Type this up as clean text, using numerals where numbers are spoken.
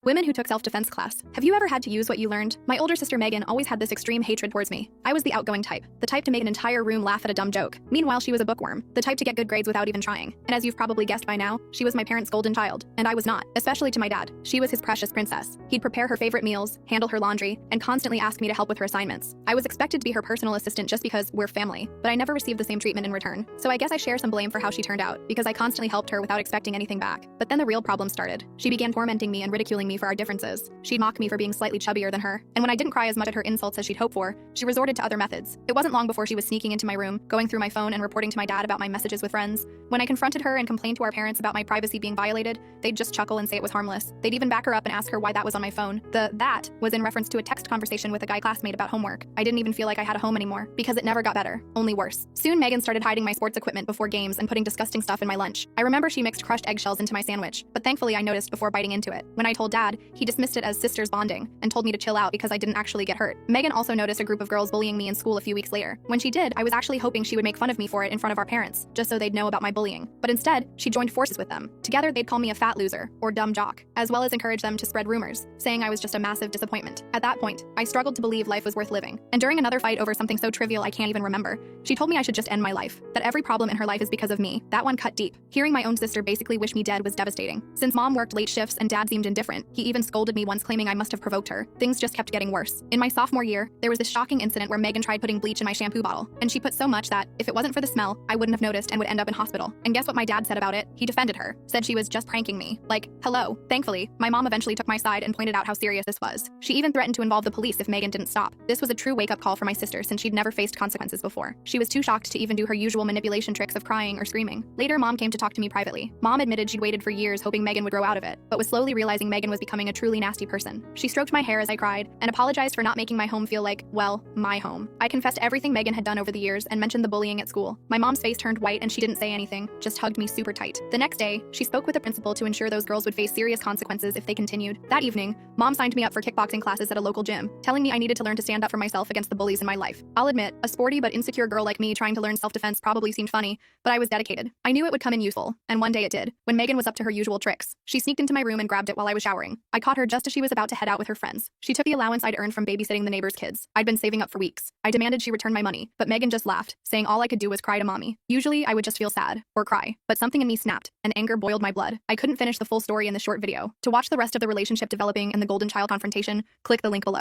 Women who took self-defense class. Have you ever had to use what you learned? My older sister Megan always had this extreme hatred towards me. I was the outgoing type, the type to make an entire room laugh at a dumb joke. Meanwhile, she was a bookworm, the type to get good grades without even trying. And as you've probably guessed by now, she was my parents' golden child, and I was not, especially to my dad. She was his precious princess. He'd prepare her favorite meals, handle her laundry, and constantly ask me to help with her assignments. I was expected to be her personal assistant just because we're family, but I never received the same treatment in return. So I guess I share some blame for how she turned out, because I constantly helped her without expecting anything back. But then the real problem started. She began tormenting me and ridiculing me for our differences. She'd mock me for being slightly chubbier than her, and when I didn't cry as much at her insults as she'd hoped for, she resorted to other methods. It wasn't long before she was sneaking into my room, going through my phone and reporting to my dad about my messages with friends. When I confronted her and complained to our parents about my privacy being violated, they'd just chuckle and say it was harmless. They'd even back her up and ask her why that was on my phone. That was in reference to a text conversation with a guy classmate about homework. I didn't even feel like I had a home anymore, because it never got better, only worse. Soon Megan started hiding my sports equipment before games and putting disgusting stuff in my lunch. I remember she mixed crushed eggshells into my sandwich, but thankfully I noticed before biting into it. When I told Dad, he dismissed it as sisters bonding and told me to chill out because I didn't actually get hurt. Megan also noticed a group of girls bullying me in school a few weeks later. When she did, I was actually hoping she would make fun of me for it in front of our parents, just so they'd know about my bullying. But instead, she joined forces with them. Together, they'd call me a fat loser or dumb jock, as well as encourage them to spread rumors, saying I was just a massive disappointment. At that point, I struggled to believe life was worth living. And during another fight over something so trivial I can't even remember, she told me I should just end my life, that every problem in her life is because of me. That one cut deep. Hearing my own sister basically wish me dead was devastating. Since Mom worked late shifts and Dad seemed indifferent, he even scolded me once, claiming I must have provoked her. Things just kept getting worse. In my sophomore year, there was this shocking incident where Megan tried putting bleach in my shampoo bottle, and she put so much that, if it wasn't for the smell, I wouldn't have noticed and would end up in hospital. And guess what my dad said about it? He defended her, said she was just pranking me. Like, hello. Thankfully, my mom eventually took my side and pointed out how serious this was. She even threatened to involve the police if Megan didn't stop. This was a true wake-up call for my sister since she'd never faced consequences before. She was too shocked to even do her usual manipulation tricks of crying or screaming. Later, Mom came to talk to me privately. Mom admitted she'd waited for years hoping Megan would grow out of it, but was slowly realizing Megan was becoming a truly nasty person. She stroked my hair as I cried and apologized for not making my home feel like, well, my home. I confessed everything Megan had done over the years and mentioned the bullying at school. My mom's face turned white and she didn't say anything, just hugged me super tight. The next day, she spoke with the principal to ensure those girls would face serious consequences if they continued. That evening, Mom signed me up for kickboxing classes at a local gym, telling me I needed to learn to stand up for myself against the bullies in my life. I'll admit, a sporty but insecure girl like me trying to learn self-defense probably seemed funny, but I was dedicated. I knew it would come in useful, and one day it did. When Megan was up to her usual tricks, she sneaked into my room and grabbed it while I was showering. I caught her just as she was about to head out with her friends. She took the allowance I'd earned from babysitting the neighbor's kids. I'd been saving up for weeks. I demanded she return my money, but Megan just laughed, saying all I could do was cry to Mommy. Usually, I would just feel sad, or cry, but something in me snapped, and anger boiled my blood. I couldn't finish the full story in the short video. To watch the rest of the relationship developing and the golden child confrontation, click the link below.